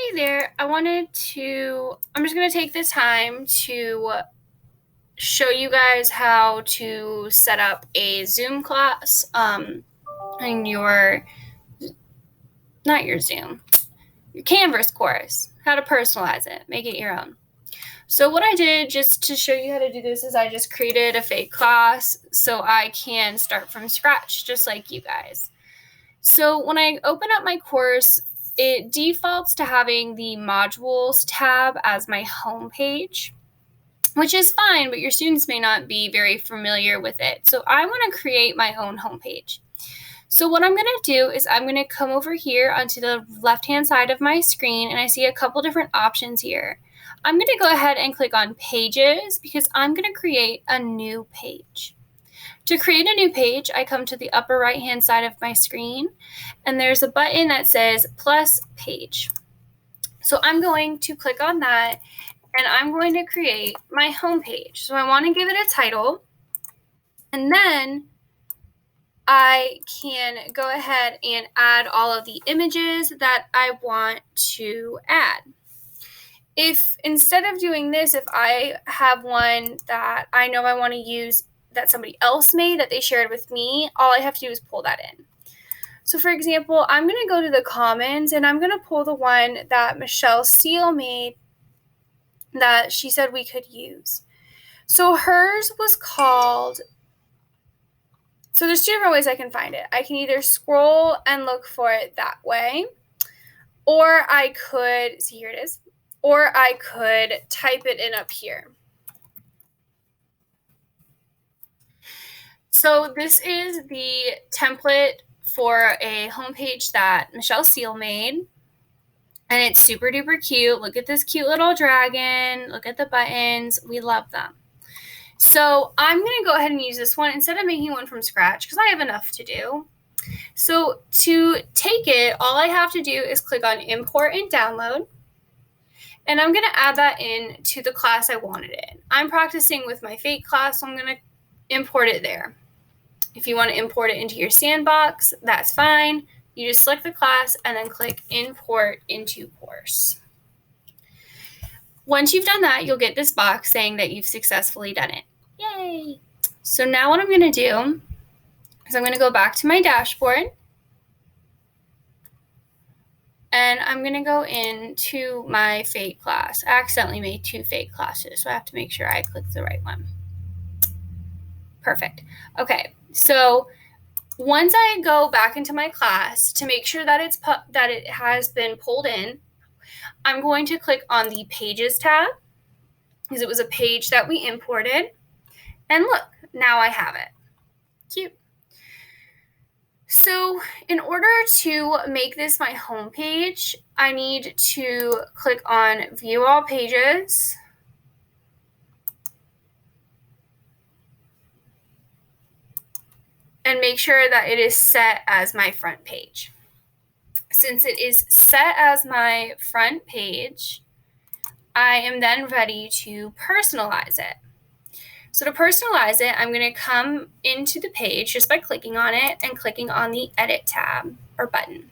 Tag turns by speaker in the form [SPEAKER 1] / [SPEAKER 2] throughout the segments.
[SPEAKER 1] Hey there, I'm just going to take the time to show you guys how to set up a Zoom class in not your Zoom, your Canvas course, how to personalize it, make it your own. So what I did just to show you how to do this is I just created a fake class so I can start from scratch, just like you guys. So when I open up my course, it defaults to having the modules tab as my home page, which is fine, but your students may not be very familiar with it. So I want to create my own homepage. So what I'm going to do is I'm going to come over here onto the left-hand side of my screen, and I see a couple different options here. I'm going to go ahead and click on Pages because I'm going to create a new page. To create a new page, I come to the upper right-hand side of my screen, and there's a button that says Plus Page. So I'm going to click on that, and I'm going to create my home page. So I want to give it a title, and then I can go ahead and add all of the images that I want to add. If instead of doing this, if I have one that I know I want to use that somebody else made that they shared with me, all I have to do is pull that in. So for example, I'm going to go to the Commons and I'm going to pull the one that Michelle Steele made that she said we could use. So hers was called, so there's two different ways I can find it. I can either scroll and look for it that way, or I could, see here it is, or I could type it in up here. So this is the template for a homepage that Michelle Steele made. And it's super duper cute. Look at this cute little dragon. Look at the buttons. We love them. So I'm going to go ahead and use this one instead of making one from scratch because I have enough to do. So to take it, all I have to do is click on Import and Download. And I'm going to add that in to the class I wanted it in. I'm practicing with my fake class, so I'm going to import it there. If you want to import it into your sandbox, that's fine. You just select the class and then click Import into Course. Once you've done that, you'll get this box saying that you've successfully done it. Yay! So now what I'm going to do is I'm going to go back to my dashboard. And I'm going to go into my fake class. I accidentally made two fake classes, so I have to make sure I click the right one. Perfect. Okay, so once I go back into my class to make sure that it has been pulled in, I'm going to click on the Pages tab because it was a page that we imported. And look, now I have it. Cute. So in order to make this my home page, I need to click on View All Pages. And make sure that it is set as my front page. Since it is set as my front page, I am then ready to personalize it. So to personalize it, I'm going to come into the page just by clicking on it and clicking on the Edit tab or button.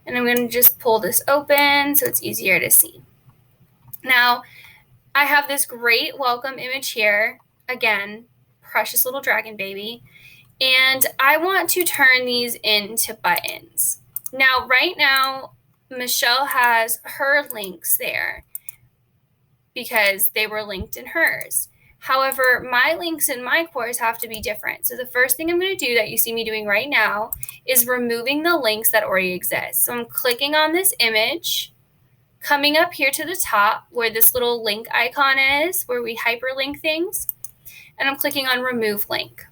[SPEAKER 1] And I'm going to just pull this open so it's easier to see. Now, I have this great welcome image here. Again, precious little dragon baby. And I want to turn these into buttons. Now, right now, Michelle has her links there because they were linked in hers. However, my links in my course have to be different. So the first thing I'm going to do that you see me doing right now is removing the links that already exist. So I'm clicking on this image, coming up here to the top where this little link icon is, where we hyperlink things, and I'm clicking on Remove Link.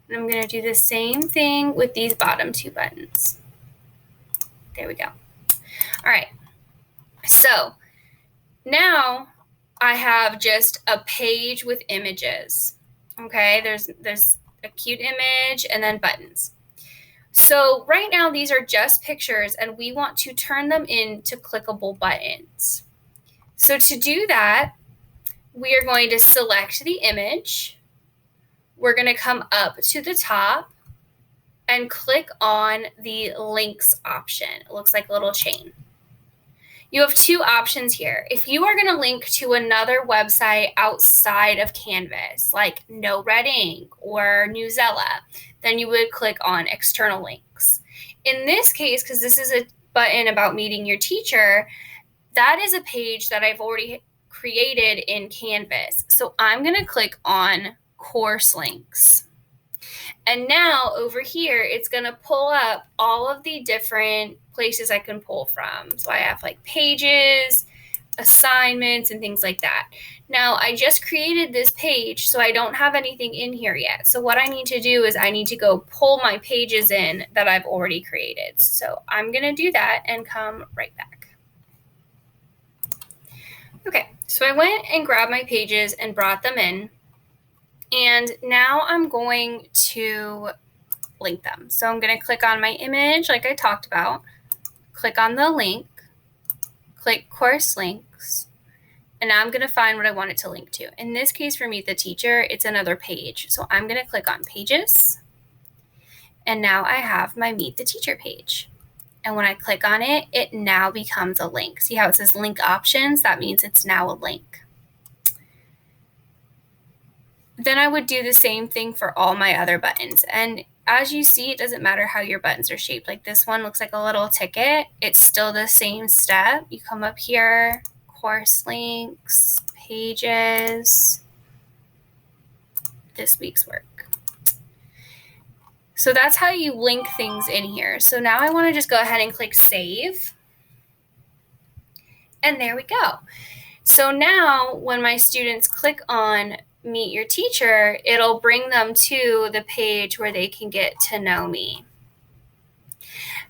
[SPEAKER 1] And I'm going to do the same thing with these bottom two buttons. There we go. All right. So now I have just a page with images. Okay, there's a cute image and then buttons. So right now these are just pictures and we want to turn them into clickable buttons. So to do that, we are going to select the image. We're going to come up to the top and click on the links option. It looks like a little chain. You have two options here. If you are going to link to another website outside of Canvas, like No Red Ink or Newsella, then you would click on external links. In this case, because this is a button about meeting your teacher, that is a page that I've already created in Canvas. So I'm going to click on course links. And now over here, it's going to pull up all of the different places I can pull from. So I have like pages, assignments, and things like that. Now I just created this page, so I don't have anything in here yet. So what I need to do is I need to go pull my pages in that I've already created. So I'm going to do that and come right back. Okay, so I went and grabbed my pages and brought them in. And now I'm going to link them. So I'm going to click on my image like I talked about, click on the link, click course links, and now I'm going to find what I want it to link to. In this case for Meet the Teacher, it's another page. So I'm going to click on pages, and now I have my Meet the Teacher page. And when I click on it, it now becomes a link. See how it says link options? That means it's now a link. Then I would do the same thing for all my other buttons. And as you see, it doesn't matter how your buttons are shaped. Like this one looks like a little ticket. It's still the same step. You come up here, course links, pages, this week's work. So that's how you link things in here. So now I want to just go ahead and click save. And there we go. So now when my students click on Meet Your Teacher, it'll bring them to the page where they can get to know me.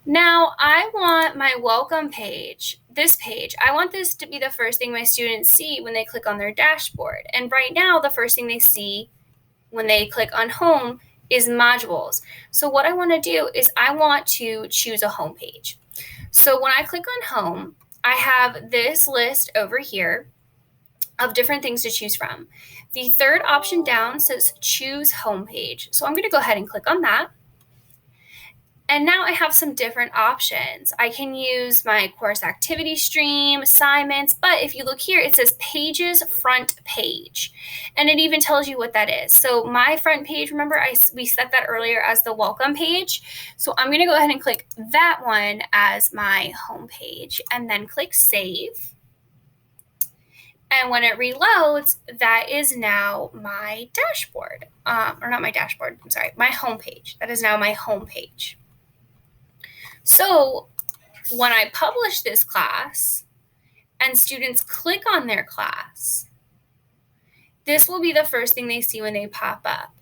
[SPEAKER 1] Now I want my welcome page, this page, I want this to be the first thing my students see when they click on their dashboard. And right now, the first thing they see when they click on home is modules. So what I want to do is I want to choose a home page. So when I click on home, I have this list over here of different things to choose from. The third option down says choose homepage. So I'm going to go ahead and click on that. And now I have some different options. I can use my course activity stream, assignments, but if you look here, it says pages front page. And it even tells you what that is. So my front page, remember we set that earlier as the welcome page. So I'm going to go ahead and click that one as my home page and then click save. And when it reloads, that is now my dashboard, or not my dashboard, I'm sorry, my homepage. That is now my homepage. So when I publish this class and students click on their class, this will be the first thing they see when they pop up.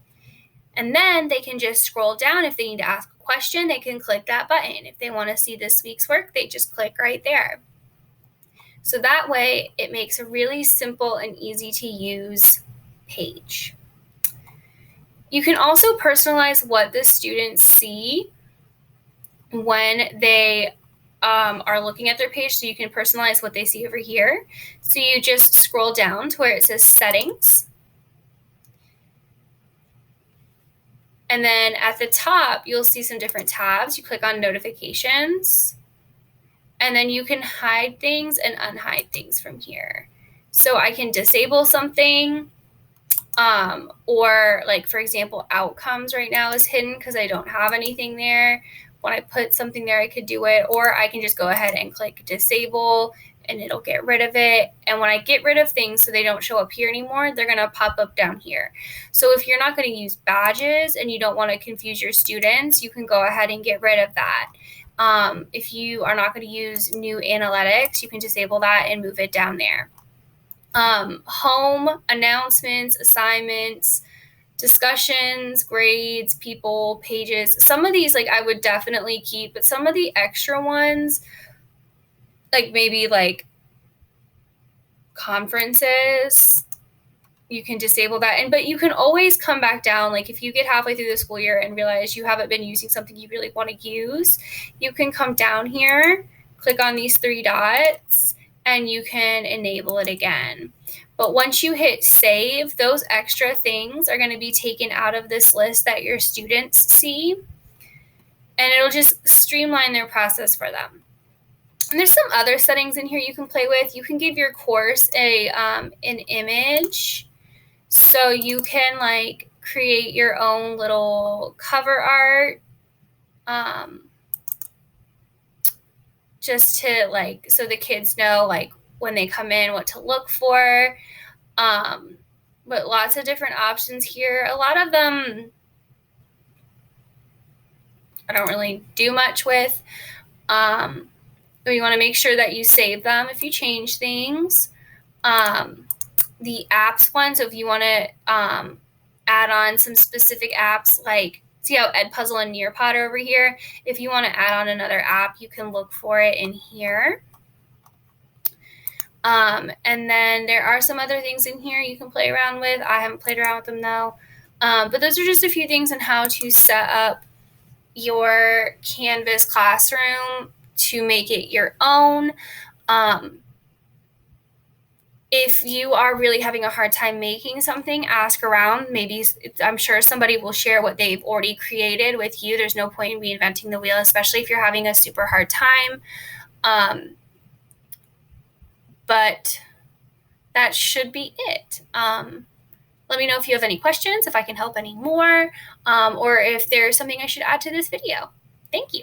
[SPEAKER 1] And then they can just scroll down. If they need to ask a question, they can click that button. If they want to see this week's work, they just click right there. So that way, it makes a really simple and easy to use page. You can also personalize what the students see when they are looking at their page. So you can personalize what they see over here. So you just scroll down to where it says settings. And then at the top, you'll see some different tabs. You click on notifications. And then you can hide things and unhide things from here. So I can disable something, or like, for example, outcomes right now is hidden because I don't have anything there. When I put something there, I could do it, or I can just go ahead and click disable and it'll get rid of it. And when I get rid of things so they don't show up here anymore, they're going to pop up down here. So if you're not going to use badges and you don't want to confuse your students, you can go ahead and get rid of that. If you are not going to use new analytics, you can disable that and move it down there. Home, announcements, assignments, discussions, grades, people, pages. Some of these, like, I would definitely keep, but some of the extra ones, like maybe like conferences, you can disable that. But you can always come back down. Like if you get halfway through the school year and realize you haven't been using something you really want to use, you can come down here, click on these three dots, and you can enable it again. But once you hit save, those extra things are going to be taken out of this list that your students see. and it'll just streamline their process for them. And there's some other settings in here you can play with. You can give your course an image, so you can like create your own little cover art, just to like, so the kids know like when they come in what to look for. But lots of different options here. A lot of them I don't really do much with. But you want to make sure that you save them if you change things. The apps one, so if you want to add on some specific apps, like see how Edpuzzle and Nearpod are over here? If you want to add on another app, you can look for it in here. And then there are some other things in here you can play around with. I haven't played around with them though. But those are just a few things on how to set up your Canvas classroom to make it your own. If you are really having a hard time making something, ask around. Maybe I'm sure somebody will share what they've already created with you. There's no point in reinventing the wheel, especially if you're having a super hard time. But that should be it. Let me know if you have any questions, if I can help any more, or if there's something I should add to this video. Thank you.